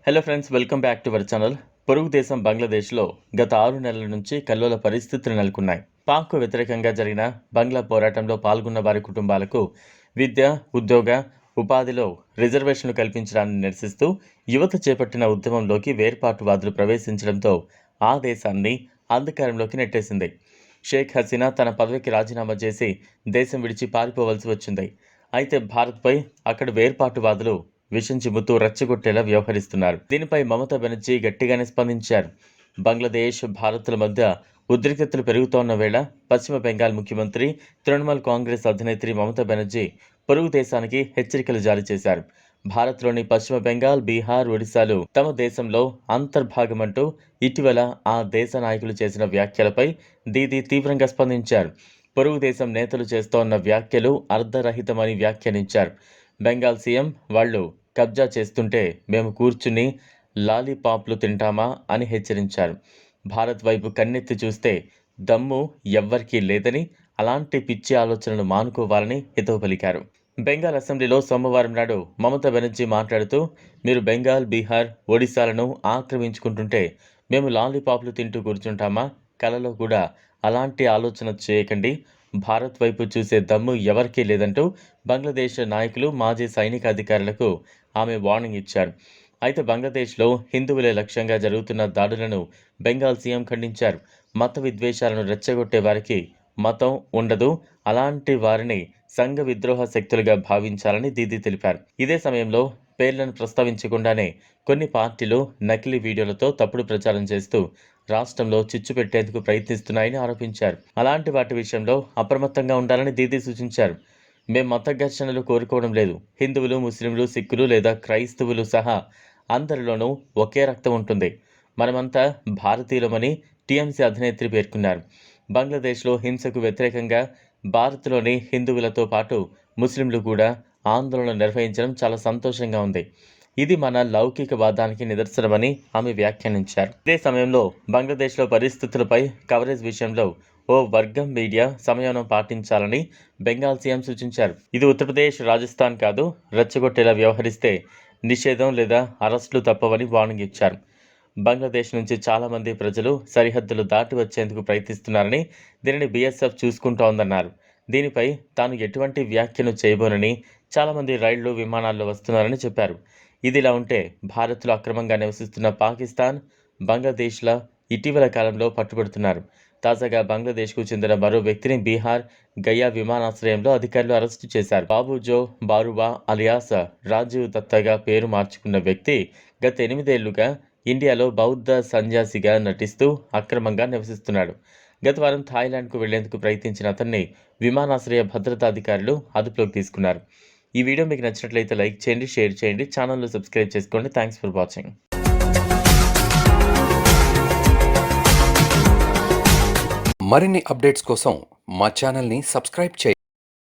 Hello friends, welcome back to our channel. పొరుగు దేశం బంగ్లాదేశ్లో గత 6 నెలల నుంచి కల్లోల పరిస్థితులు నెలకొన్నాయి. పాక్కు వ్యతిరేకంగా జరిగిన బంగ్లా పోరాటంలో పాల్గొన్న వారి కుటుంబాలకు విద్య, ఉద్యోగ, ఉపాధిలో రిజర్వేషన్లు కల్పించడాన్ని నిరసిస్తూ యువత చేపట్టిన ఉద్యమంలోకి వేర్పాటువాదులు ప్రవేశించడంతో ఆ దేశాన్ని అంధకారంలోకి నెట్టేసింది. షేక్ హసీనా తన పదవికి రాజీనామా చేసి దేశం విడిచి పారిపోవలసి వచ్చింది. అయితే భారత్పై అక్కడ వేర్పాటువాదులు విషం చిమ్ముతూ రెచ్చగొట్టేలా వ్యవహరిస్తున్నారు. దీనిపై మమతా బెనర్జీ గట్టిగానే స్పందించారు. బంగ్లాదేశ్, భారత్ల మధ్య ఉద్రిక్తతలు పెరుగుతోన్న వేళ పశ్చిమ బెంగాల్ ముఖ్యమంత్రి, తృణమూల్ కాంగ్రెస్ అధినేత్రి మమతా బెనర్జీ పొరుగు దేశానికి హెచ్చరికలు జారీ చేశారు. భారత్లోని పశ్చిమ బెంగాల్, బీహార్, ఒడిశాలు తమ దేశంలో అంతర్భాగమంటూ ఇటీవల ఆ దేశ నాయకులు చేసిన వ్యాఖ్యలపై దీదీ తీవ్రంగా స్పందించారు. పొరుగు దేశం నేతలు చేస్తోన్న వ్యాఖ్యలు అర్ధరహితమని వ్యాఖ్యానించారు. బెంగాల్ సీఎం వాళ్ళు కబ్జా చేస్తుంటే మేము కూర్చుని లాలీపాప్లు తింటామా అని హెచ్చరించారు. భారత్ వైపు కన్నెత్తి చూస్తే దమ్ము ఎవ్వరికీ లేదని, అలాంటి పిచ్చి ఆలోచనలు మానుకోవాలని హితవు పలికారు. బెంగాల్ అసెంబ్లీలో సోమవారం నాడు మమతా బెనర్జీ మాట్లాడుతూ, మీరు బెంగాల్, బీహార్, ఒడిశాలను ఆక్రమించుకుంటుంటే మేము లాలీపాప్లు తింటూ కూర్చుంటామా? కలలో కూడా అలాంటి ఆలోచన చేయకండి. భారత్ వైపు చూసే దమ్ము ఎవరికీ లేదంటూ బంగ్లాదేశ్ నాయకులు, మాజీ సైనిక అధికారులకు ఆమె వార్నింగ్ ఇచ్చారు. అయితే బంగ్లాదేశ్లో హిందువులే లక్ష్యంగా జరుగుతున్న దాడులను బెంగాల్ సీఎం ఖండించారు. మత విద్వేషాలను రెచ్చగొట్టే వారికి మతం ఉండదు, అలాంటి వారిని సంఘ విద్రోహ శక్తులుగా భావించాలని దీదీ తెలిపారు. ఇదే సమయంలో పేర్లను ప్రస్తావించకుండానే కొన్ని పార్టీలు నకిలీ వీడియోలతో తప్పుడు ప్రచారం చేస్తూ రాష్ట్రంలో చిచ్చు పెట్టేందుకు ప్రయత్నిస్తున్నాయని ఆరోపించారు. అలాంటి వాటి విషయంలో అప్రమత్తంగా ఉండాలని దీదీ సూచించారు. మేం మత ఘర్షణలు కోరుకోవడం లేదు. హిందువులు, ముస్లింలు, సిక్కులు లేదా క్రైస్తవులు సహా అందరిలోనూ ఒకే రక్తం ఉంటుంది. మనమంతా భారతీయులమని టీఎంసీ అధినేత్రి పేర్కొన్నారు. బంగ్లాదేశ్లో హింసకు వ్యతిరేకంగా భారత్లోని హిందువులతో పాటు ముస్లింలు కూడా ఆందోళన నిర్వహించడం చాలా సంతోషంగా ఉంది. ఇది మన లౌకికవాదానికి నిదర్శనమని ఆమె వ్యాఖ్యానించారు. ఇదే సమయంలో బంగ్లాదేశ్లో పరిస్థితులపై కవరేజ్ విషయంలో ఓ వర్గం మీడియా సంయమనం పాటించాలని బెంగాల్ సీఎం సూచించారు. ఇది ఉత్తరప్రదేశ్, రాజస్థాన్ కాదు, రెచ్చగొట్టేలా వ్యవహరిస్తే నిషేధం లేదా అరెస్టులు తప్పవని వార్నింగ్ ఇచ్చారు. బంగ్లాదేశ్ నుంచి చాలామంది ప్రజలు సరిహద్దులు దాటి వచ్చేందుకు ప్రయత్నిస్తున్నారని, దీనిని బీఎస్ఎఫ్ చూసుకుంటోందన్నారు. దీనిపై తాను ఎటువంటి వ్యాఖ్యను చేయబోనని, చాలామంది రైళ్లు, విమానాల్లో వస్తున్నారని చెప్పారు. ఇదిలా ఉంటే భారత్లో అక్రమంగా నివసిస్తున్న పాకిస్తాన్, బంగ్లాదేశ్ల ఇటీవల కాలంలో పట్టుబడుతున్నారు. తాజాగా బంగ్లాదేశ్కు చెందిన మరో వ్యక్తిని బీహార్ గయా విమానాశ్రయంలో అధికారులు అరెస్టు చేశారు. బాబుజో బారువా అలియాస్ రాజీవ్ దత్తగా పేరు మార్చుకున్న వ్యక్తి గత 8 ఏళ్లుగా ఇండియాలో బౌద్ధ సన్యాసిగా నటిస్తూ అక్రమంగా నివసిస్తున్నాడు. గత వారం థాయిలాండ్కు వెళ్లేందుకు ప్రయత్నించిన అతన్ని విమానాశ్రయ భద్రతా అధికారులు అదుపులోకి తీసుకున్నారు. ఈ వీడియో మీకు నచ్చినట్లయితే లైక్ చేయండి, షేర్ చేయండి, ఛానల్ను సబ్స్క్రైబ్ చేసుకోండి. Thanks for watching. మరిన్ని అప్డేట్స్ కోసం మా ఛానల్ని సబ్స్క్రైబ్ చేయండి.